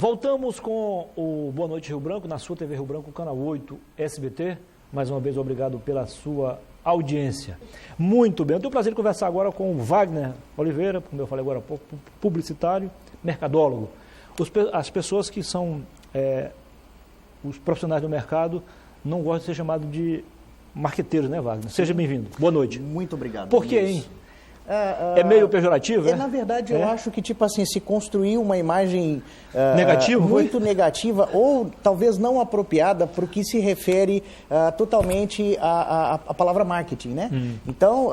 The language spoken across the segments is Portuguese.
Voltamos com o Boa Noite Rio Branco, na sua TV Rio Branco, canal 8 SBT. Mais uma vez, obrigado pela sua audiência. Muito bem, eu tenho o prazer de conversar agora com o Wagner Oliveira, como eu falei agora há pouco, publicitário, mercadólogo. As pessoas que são os profissionais do mercado não gostam de ser chamados de marqueteiros, né, Wagner? Seja bem-vindo. Boa noite. Muito obrigado. Por quê, hein? É meio pejorativo, Na verdade, eu acho que, tipo assim, se construir uma imagem muito negativa ou talvez não apropriada para o que se refere totalmente à palavra marketing, né? Então,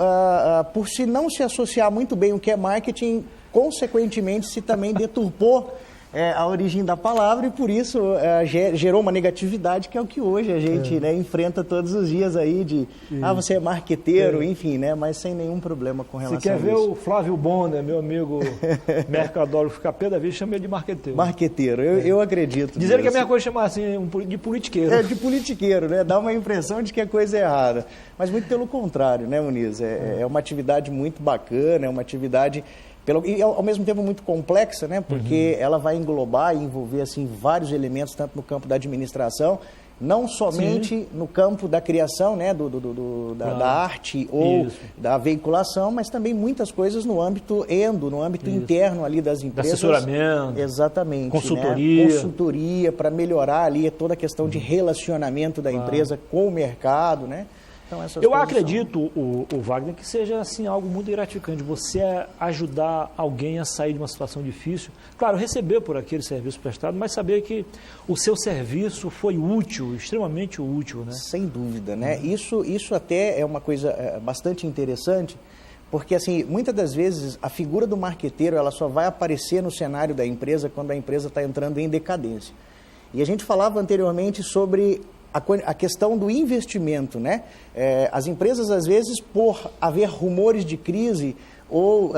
por se não se associar muito bem o que é marketing, consequentemente, se também deturpou a origem da palavra e por isso gerou uma negatividade que é o que hoje a gente enfrenta todos os dias aí de você é marqueteiro, enfim, né? Mas sem nenhum problema com relação a isso. Você quer ver o Flávio Bonner, meu amigo mercadólogo, ficar pé da vida, chama ele de marqueteiro. Marqueteiro, eu acredito. Dizer que a minha coisa é chamar assim de politiqueiro. De politiqueiro, né? Dá uma impressão de que a coisa é errada. Mas muito pelo contrário, né, Muniz? É uma atividade muito bacana, é uma atividade e ao mesmo tempo muito complexa, né? Porque ela vai englobar e envolver assim, vários elementos, tanto no campo da administração, não somente no campo da criação, né? Da arte ou da veiculação, mas também muitas coisas no âmbito interno ali das empresas. Assessoramento. Exatamente. Consultoria. Né? Consultoria para melhorar ali toda a questão de relacionamento da empresa com o mercado, né? Então, eu acredito, o Wagner, que seja assim, algo muito gratificante. Você ajudar alguém a sair de uma situação difícil. Claro, receber por aquele serviço prestado, mas saber que o seu serviço foi útil, extremamente útil, né? Sem dúvida, né? Isso até é uma coisa bastante interessante, porque assim, muitas das vezes a figura do marqueteiro ela só vai aparecer no cenário da empresa quando a empresa está entrando em decadência. E a gente falava anteriormente sobre a questão do investimento, né? As empresas, às vezes, por haver rumores de crise, ou,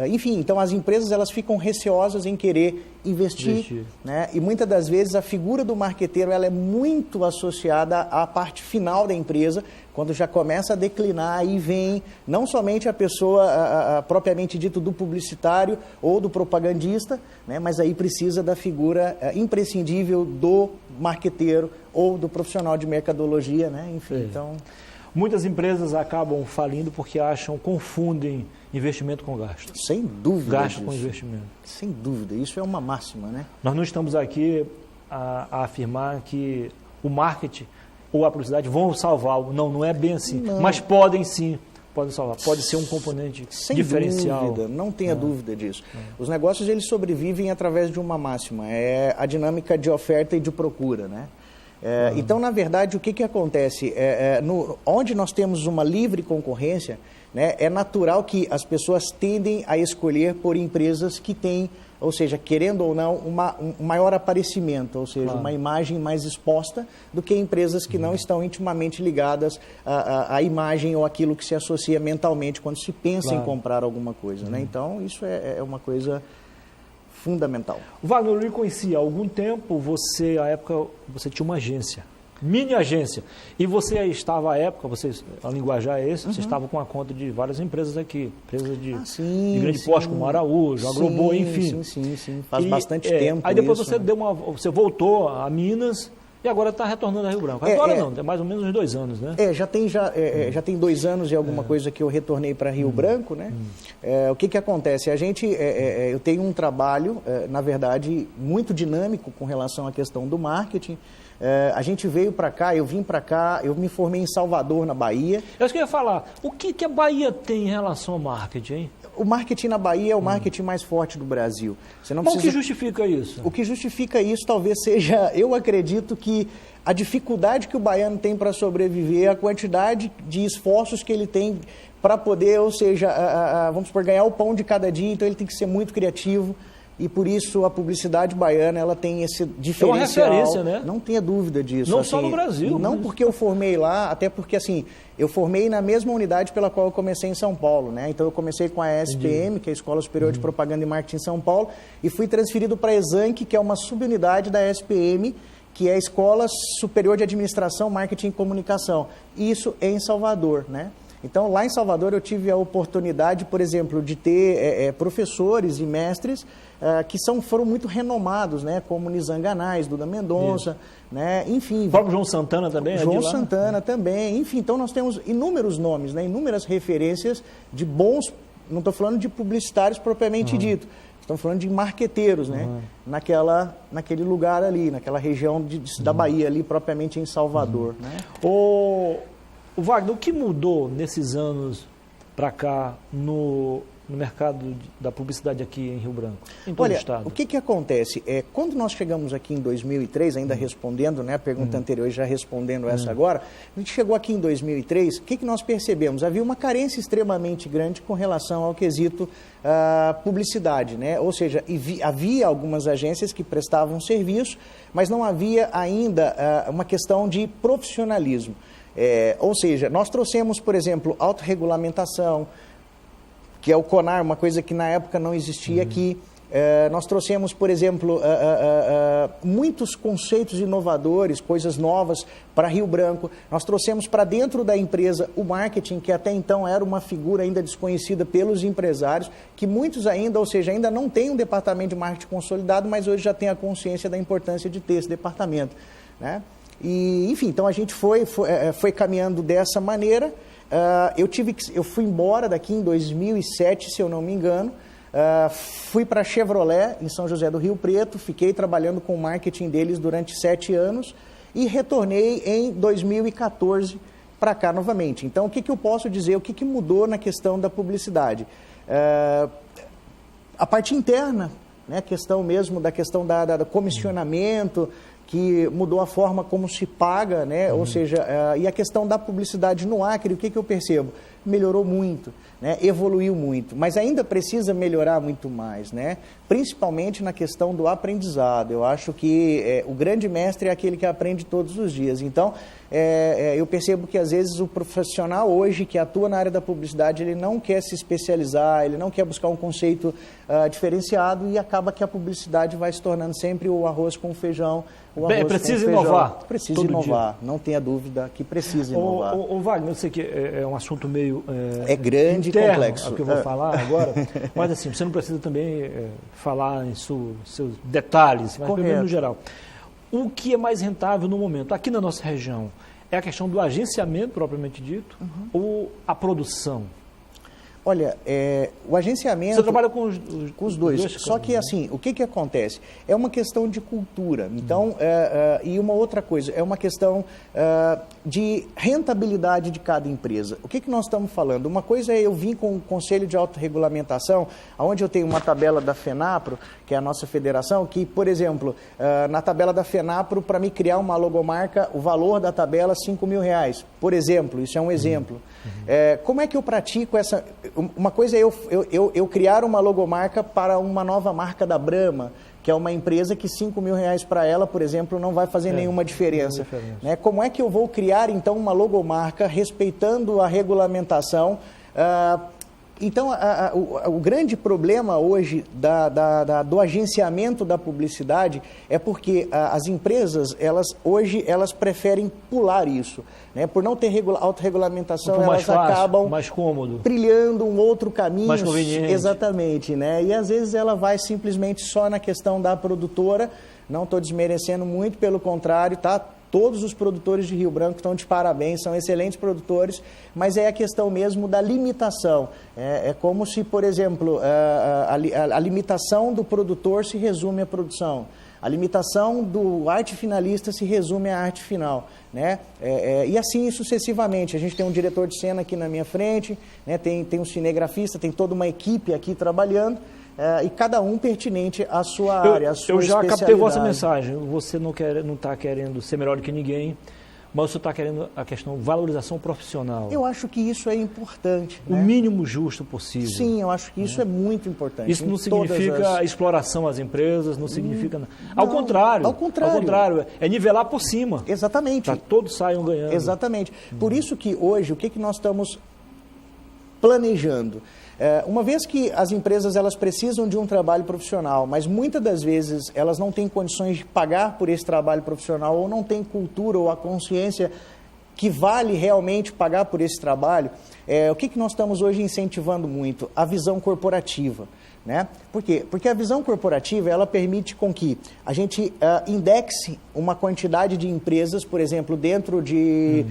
enfim, então as empresas elas ficam receosas em querer investir. Né? E muitas das vezes a figura do marqueteiro ela é muito associada à parte final da empresa, quando já começa a declinar, aí vem não somente a pessoa propriamente dito do publicitário ou do propagandista, né? Mas aí precisa da figura imprescindível do marqueteiro ou do profissional de mercadologia, né? Enfim, então... Muitas empresas acabam falindo porque confundem investimento com gasto. Sem dúvida. Gasto com investimento. Sem dúvida, isso é uma máxima, né? Nós não estamos aqui a afirmar que o marketing ou a publicidade vão salvá-lo. Não é bem assim. Não. Mas podem sim, podem salvar. Pode ser um componente diferencial. Sem dúvida, não tenha dúvida disso. Os negócios eles sobrevivem através de uma máxima, é a dinâmica de oferta e de procura, né? Então, na verdade, o que acontece? Onde nós temos uma livre concorrência, né, é natural que as pessoas tendem a escolher por empresas que têm, ou seja, querendo ou não, um maior aparecimento, ou seja, uma imagem mais exposta do que empresas que não estão intimamente ligadas à imagem ou aquilo que se associa mentalmente quando se pensa em comprar alguma coisa. Né? Então, isso é uma coisa fundamental. Wagner, eu lhe conhecia há algum tempo, à época, você tinha uma agência, mini agência, e você estava à época, a linguajar é esse, você estava com a conta de várias empresas aqui, empresas de grande porte, como Araújo, Agroboi, enfim. Sim, faz bastante tempo. Aí depois isso, você voltou a Minas e agora está retornando a Rio Branco. Agora não, tem mais ou menos uns 2 anos, né? Já tem 2 anos e alguma coisa que eu retornei para Rio Branco, né? O que acontece? Eu tenho um trabalho, na verdade, muito dinâmico com relação à questão do marketing. A gente veio para cá, eu vim para cá, eu me formei em Salvador, na Bahia. Eu queria falar, o que a Bahia tem em relação ao marketing, hein? O marketing na Bahia é o marketing mais forte do Brasil. Mas o que justifica isso? O que justifica isso talvez seja, eu acredito que a dificuldade que o baiano tem para sobreviver, a quantidade de esforços que ele tem para poder, ou seja, vamos supor, ganhar o pão de cada dia, então ele tem que ser muito criativo. E por isso a publicidade baiana ela tem esse diferencial. É uma referência, né? Não tenha dúvida disso. Não só no Brasil. Não porque eu formei lá, até porque assim, eu formei na mesma unidade pela qual eu comecei em São Paulo, né? Então eu comecei com a SPM, que é a Escola Superior de Propaganda e Marketing em São Paulo, e fui transferido para a ESANC, que é uma subunidade da SPM, que é a Escola Superior de Administração, Marketing e Comunicação. Isso em Salvador, né? Então, lá em Salvador, eu tive a oportunidade, por exemplo, de ter professores e mestres que foram muito renomados, né? Como Nizam Ganais, Duda Mendonça, né? Enfim. O próprio João Santana também? João Santana também. Enfim, então nós temos inúmeros nomes, né? Inúmeras referências de bons, não estou falando de publicitários propriamente dito, estamos falando de marqueteiros, né? Naquele lugar ali, naquela região da Bahia ali, propriamente em Salvador, né? O Wagner, o que mudou nesses anos para cá no mercado da publicidade aqui em Rio Branco, em todo o estado? O que acontece? Quando nós chegamos aqui em 2003, ainda respondendo, né, a pergunta anterior e já respondendo essa agora, a gente chegou aqui em 2003, o que nós percebemos? Havia uma carência extremamente grande com relação ao quesito publicidade, né? Ou seja, havia algumas agências que prestavam serviço, mas não havia ainda uma questão de profissionalismo. Ou seja, nós trouxemos, por exemplo, autorregulamentação, que é o CONAR, uma coisa que na época não existia aqui. Nós trouxemos, por exemplo, muitos conceitos inovadores, coisas novas para Rio Branco. Nós trouxemos para dentro da empresa o marketing, que até então era uma figura ainda desconhecida pelos empresários, que muitos ainda, ou seja, ainda não têm um departamento de marketing consolidado, mas hoje já têm a consciência da importância de ter esse departamento, né? E, enfim, então a gente foi caminhando dessa maneira. Eu fui embora daqui em 2007, se eu não me engano, fui para a Chevrolet, em São José do Rio Preto, fiquei trabalhando com o marketing deles durante 7 anos e retornei em 2014 para cá novamente. Então, o que eu posso dizer, o que mudou na questão da publicidade? A parte interna, né, a questão mesmo da questão do comissionamento, que mudou a forma como se paga, né? Ou seja, e a questão da publicidade no Acre, o que eu percebo? Melhorou muito, né? Evoluiu muito, mas ainda precisa melhorar muito mais, né? Principalmente na questão do aprendizado. Eu acho que o grande mestre é aquele que aprende todos os dias. Então, eu percebo que às vezes o profissional hoje que atua na área da publicidade, ele não quer se especializar, ele não quer buscar um conceito diferenciado e acaba que a publicidade vai se tornando sempre o arroz com feijão. Precisa inovar. Precisa inovar, não tenha dúvida que precisa inovar. O Wagner, eu sei que é um assunto meio grande e complexo. É o que eu vou falar agora, mas assim, você não precisa também falar em seus detalhes, mas pelo menos no geral. O que é mais rentável no momento, aqui na nossa região, é a questão do agenciamento propriamente dito ou a produção? Olha, o agenciamento... Você trabalha com os dois. Só que, assim, o que acontece? É uma questão de cultura. Então, e uma outra coisa, é uma questão de rentabilidade de cada empresa. O que nós estamos falando? Uma coisa é eu vim com o Conselho de Autorregulamentação, onde eu tenho uma tabela da FENAPRO, que é a nossa federação, que, por exemplo, na tabela da FENAPRO, para me criar uma logomarca, o valor da tabela é R$5.000. Por exemplo, isso é um exemplo. Como é que eu pratico essa... Uma coisa é eu criar uma logomarca para uma nova marca da Brahma, que é uma empresa que R$5.000 para ela, por exemplo, não vai fazer nenhuma diferença. Né? Como é que eu vou criar, então, uma logomarca respeitando a regulamentação? Então, o grande problema hoje do agenciamento da publicidade é porque as empresas, hoje, elas preferem pular isso. Né? Por não ter autorregulamentação, elas acabam mais cômodo, trilhando um outro caminho. Mais conveniente. Exatamente. Né? E, às vezes, ela vai simplesmente só na questão da produtora. Não estou desmerecendo muito, pelo contrário, tá? Todos os produtores de Rio Branco estão de parabéns, são excelentes produtores, mas é a questão mesmo da limitação. É como se, por exemplo, a limitação do produtor se resume à produção. A limitação do arte finalista se resume à arte final. Né? E assim sucessivamente. A gente tem um diretor de cena aqui na minha frente, né? tem um cinegrafista, tem toda uma equipe aqui trabalhando. E cada um pertinente à sua área, à sua eu já especialidade. captei a vossa mensagem. Você não está querendo ser melhor do que ninguém, mas você está querendo a questão valorização profissional. Eu acho que isso é importante. O mínimo justo possível. Sim, eu acho que isso é muito importante. Isso não significa exploração às empresas, não significa... Ao contrário. Ao contrário. É nivelar por cima. Exatamente. Para todos saiam ganhando. Exatamente. Por isso que hoje, o que nós estamos planejando? Uma vez que as empresas elas precisam de um trabalho profissional, mas muitas das vezes elas não têm condições de pagar por esse trabalho profissional ou não têm cultura ou a consciência que vale realmente pagar por esse trabalho, o que nós estamos hoje incentivando muito? A visão corporativa. Né? Por quê? Porque a visão corporativa ela permite com que a gente indexe uma quantidade de empresas, por exemplo, dentro de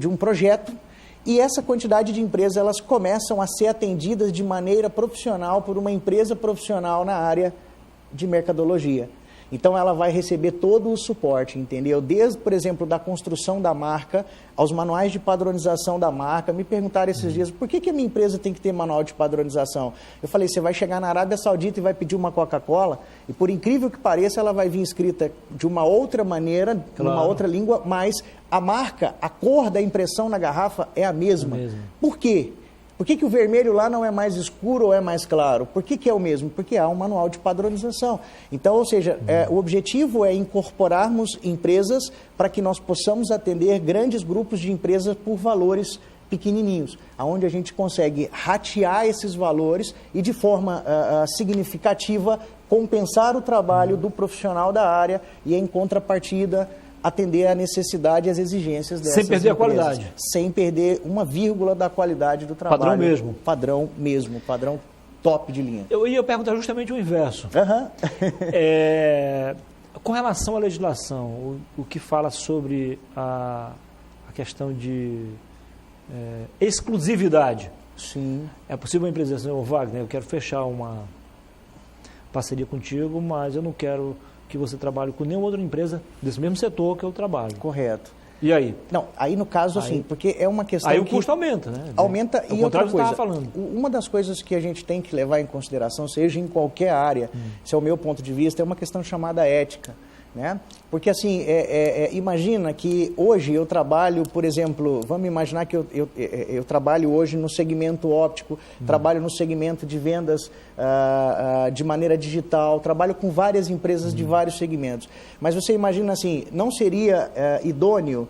um projeto, e essa quantidade de empresas elas começam a ser atendidas de maneira profissional por uma empresa profissional na área de mercadologia. Então, ela vai receber todo o suporte, entendeu? Desde, por exemplo, da construção da marca, aos manuais de padronização da marca. Me perguntaram esses dias, por que a minha empresa tem que ter manual de padronização? Eu falei, você vai chegar na Arábia Saudita e vai pedir uma Coca-Cola, e por incrível que pareça, ela vai vir escrita de uma outra maneira, numa outra língua, mas a marca, a cor da impressão na garrafa é a mesma. Por quê? Por que o vermelho lá não é mais escuro ou é mais claro? Por que é o mesmo? Porque há um manual de padronização. Então, ou seja, o objetivo é incorporarmos empresas para que nós possamos atender grandes grupos de empresas por valores pequenininhos, onde a gente consegue ratear esses valores e de forma significativa compensar o trabalho do profissional da área e em contrapartida atender a necessidade e as exigências dessas sem perder empresas, a qualidade. Sem perder uma vírgula da qualidade do trabalho. Padrão mesmo. Padrão mesmo, padrão top de linha. Eu ia perguntar justamente o inverso. Com relação à legislação, o que fala sobre a questão de exclusividade. Sim. É possível uma empresa dizer assim, Wagner, eu quero fechar uma parceria contigo, mas eu não quero que você trabalhe com nenhuma outra empresa desse mesmo setor que eu trabalho. Correto. E aí? Não, aí no caso, assim, porque é uma questão aí o custo aumenta, né? Aumenta e outra coisa. Falando. Uma das coisas que a gente tem que levar em consideração, seja em qualquer área, esse é o meu ponto de vista, é uma questão chamada ética. Né? Porque assim, imagina que hoje eu trabalho, por exemplo, vamos imaginar que eu trabalho hoje no segmento óptico, trabalho no segmento de vendas de maneira digital, trabalho com várias empresas de vários segmentos. Mas você imagina assim, não seria idôneo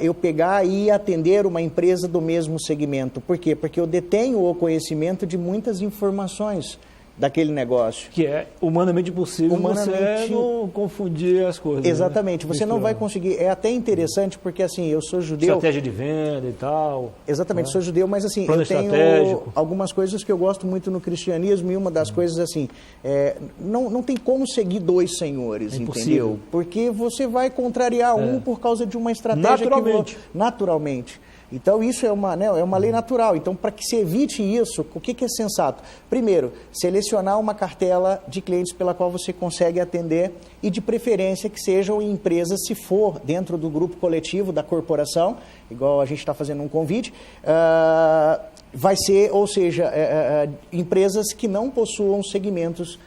eu pegar e atender uma empresa do mesmo segmento. Por quê? Porque eu detenho o conhecimento de muitas informações daquele negócio. Que é humanamente possível você não confundir as coisas. Exatamente, né? Você não vai conseguir. É até interessante porque assim, eu sou judeu. Estratégia de venda e tal. Exatamente, sou judeu, mas assim, Plano eu tenho estratégico. algumas coisas que eu gosto muito no cristianismo e uma das coisas assim, não tem como seguir dois senhores, entendeu? Porque você vai contrariar um por causa de uma estratégia naturalmente. Então, isso é uma lei natural. Então, para que se evite isso, o que é sensato? Primeiro, selecionar uma cartela de clientes pela qual você consegue atender e, de preferência, que sejam empresas, se for dentro do grupo coletivo da corporação, igual a gente está fazendo um convite, vai ser, ou seja, empresas que não possuam segmentos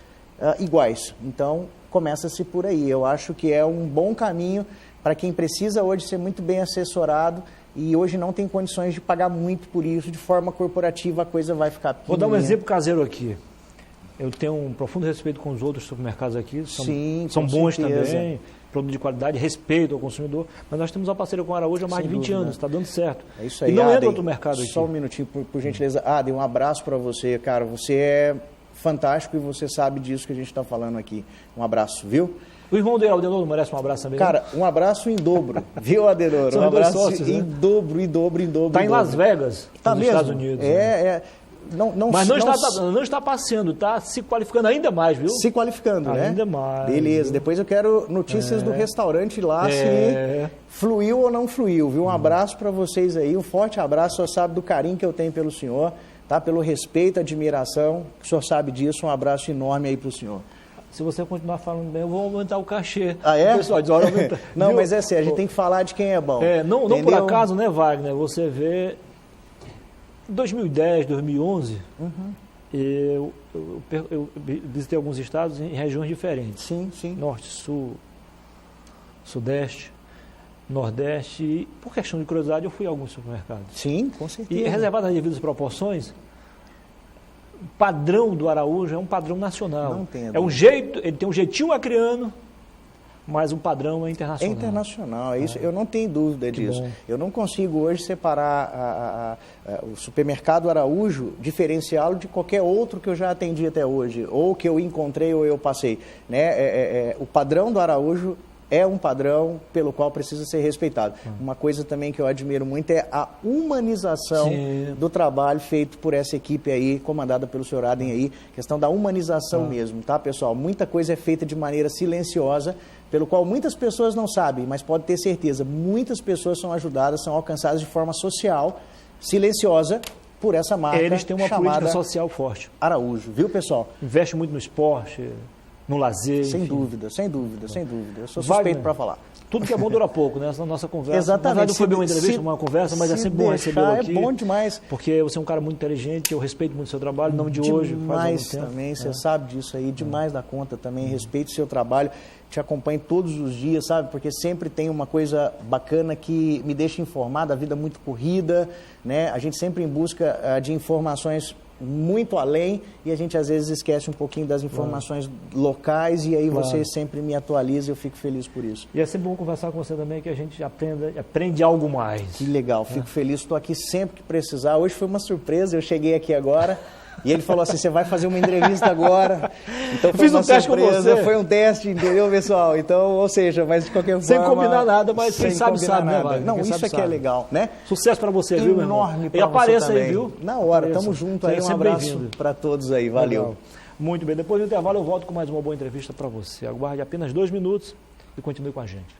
iguais. Então, começa-se por aí. Eu acho que é um bom caminho para quem precisa hoje ser muito bem assessorado e hoje não tem condições de pagar muito por isso, de forma corporativa a coisa vai ficar pequenininha. Vou dar um exemplo caseiro aqui. Eu tenho um profundo respeito com os outros supermercados aqui, são bons também, produto de qualidade, respeito ao consumidor, mas nós temos uma parceria com a Araújo há mais de 20 anos, está dando certo. É isso aí, e não Aden, entra outro mercado aqui. Só um minutinho, por gentileza. Aden, um abraço para você, cara, você é fantástico e você sabe disso que a gente está falando aqui. Um abraço, viu? O irmão dele, Adenor, merece um abraço também? Cara, um abraço em dobro, viu, Adenor? Um abraço sócios, em dobro. Está em Las Vegas, nos Estados Unidos. Mas não está passeando, está se qualificando ainda mais, viu? Se qualificando, né? Ainda mais. Beleza, viu? Depois eu quero notícias do restaurante lá, se fluiu ou não fluiu, viu? Um abraço para vocês aí, um forte abraço, o senhor sabe do carinho que eu tenho pelo senhor, tá? Pelo respeito, admiração, o senhor sabe disso, um abraço enorme aí para o senhor. Se você continuar falando bem, eu vou aumentar o cachê. Ah, é? O pessoal diz, aumenta. Não, mas é sério, a gente tem que falar de quem é bom. Não por acaso, né, Wagner? Você vê, em 2010, 2011, eu visitei alguns estados em regiões diferentes. Sim. Norte, Sul, Sudeste, Nordeste. E, por questão de curiosidade, eu fui a alguns supermercados. Sim, com certeza. E reservado as devidas proporções, o padrão do Araújo é um padrão nacional. Não tem. Ele tem um jeitinho acriano, mas o padrão é internacional. É internacional, é isso. Eu não tenho dúvida disso. Bom. Eu não consigo hoje separar o supermercado Araújo, diferenciá-lo de qualquer outro que eu já atendi até hoje, ou que eu encontrei ou eu passei. Né? O padrão do Araújo é um padrão pelo qual precisa ser respeitado. Uma coisa também que eu admiro muito é a humanização do trabalho feito por essa equipe aí, comandada pelo senhor Adem aí, questão da humanização mesmo, tá, pessoal? Muita coisa é feita de maneira silenciosa, pelo qual muitas pessoas não sabem, mas pode ter certeza, muitas pessoas são ajudadas, são alcançadas de forma social, silenciosa, por essa marca. Eles têm uma política social forte. Araújo, viu, pessoal? Investe muito no esporte, no lazer. Sem dúvida, sem dúvida, sem dúvida. Eu sou suspeito para falar. Tudo que é bom dura pouco, né? Essa nossa conversa. Exatamente. Não foi bem uma entrevista, uma conversa, mas é sempre bom recebê-lo aqui. É bom demais. Porque você é um cara muito inteligente, eu respeito muito o seu trabalho, em nome de hoje. Demais também, você sabe disso aí, demais da conta também. Respeito o seu trabalho, te acompanho todos os dias, sabe? Porque sempre tem uma coisa bacana que me deixa informado, a vida muito corrida, né? A gente sempre em busca de informações muito além e a gente às vezes esquece um pouquinho das informações locais e aí você sempre me atualiza e eu fico feliz por isso. E é sempre bom conversar com você também que a gente aprende algo mais. Que legal, fico feliz, estou aqui sempre que precisar. Hoje foi uma surpresa, eu cheguei aqui agora e ele falou assim, você vai fazer uma entrevista agora. Então foi uma surpresa, com você. Foi um teste, entendeu, pessoal? Então, ou seja, mas de qualquer forma... Sem combinar nada, mas quem sabe, né, Wagner? Não, isso aqui é legal, né? Sucesso para você, viu, meu irmão? Enorme para você. E apareça aí, viu? Na hora, tamo junto aí, um abraço para todos aí, valeu. Legal. Muito bem, depois do intervalo eu volto com mais uma boa entrevista para você. Aguarde apenas 2 minutos e continue com a gente.